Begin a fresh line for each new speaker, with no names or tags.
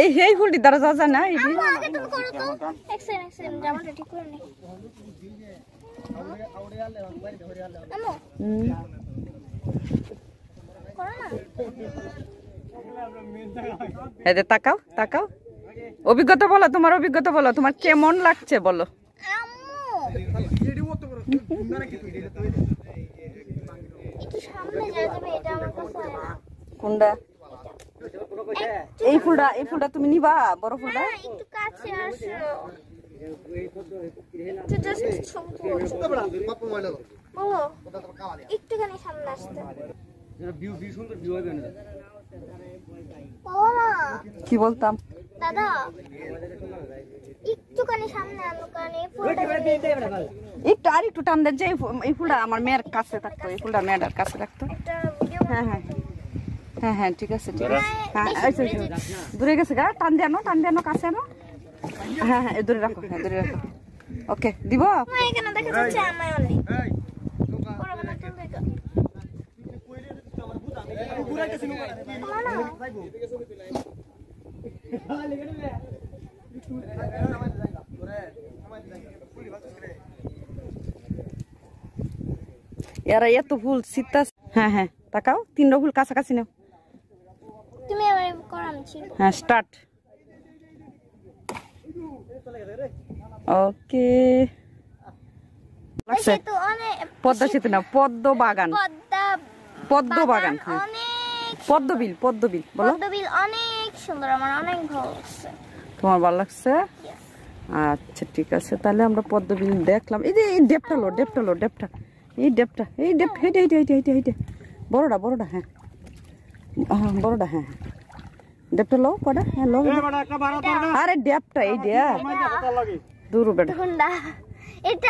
এই এই ফুলটি দ্বারা যাওয়া যায় না? তাকাও তাকাও, অভিজ্ঞতা বলো, তোমার অভিজ্ঞতা বলো, তোমার কেমন লাগছে বলো। কোনটা? এই ফুলটা, এই ফুলটা তুমি নিবা? বড় ফুলটা
একটু কাছে আসো, একটু জাস্ট একটুখানি সামনে আসতে।
কি বলতাম
দাদা, একটুখানি সামনে আনো, কারণ এই ফুলটা
একটু আর একটু টান দেন যে এই ফুলটা আমার মেয়ের কাছে থাকতো, এই ফুলটা মেয়েটার কাছে রাখতো। হ্যাঁ হ্যাঁ হ্যাঁ হ্যাঁ ঠিক আছে ঠিক আছে। হ্যাঁ দূরে গেছে গা, টান দিয়ে আনো, টান দিয়ে আনো, কাছে আনো। হ্যাঁ হ্যাঁ দূরে রাখো, হ্যাঁ দূরে রাখো। ওকে দিব।
এখানে দেখা যাচ্ছে আমায় অনলি
এরা এত ফুল শীতা। হ্যাঁ হ্যাঁ তাকাও, তিনটা ফুল কাছাকাছি নাও।
তুমি আবার করামছি।
হ্যাঁ স্টার্ট। ওকে লাগছে পদ্মা সেতু না, পদ্ম বাগান, পদ্ম বাগান, পদ্মবিল, পদ্মবিল বলো।
পদ্মবিল অনেক সুন্দর, আমার অনেক ভালো লাগছে।
তোমার ভালো লাগছে? আচ্ছা ঠিক আছে, তাহলে আমরা পদ্মবিল দেখলাম। এই যে এই ডেপটা লো, ডেপটা লো, ডেপটা, এই ডেপটা, এই ডেপ, হেঁটে হেঁটে হেঁটে হেঁটে হেঁটে বড়টা, বড়টা, হ্যাঁ হ্যাঁ বড়টা, হ্যাঁ ডেপটা লো কটা, হ্যাঁ লো। আরে ডেপটা এই ডে দূর বেটা,
এটা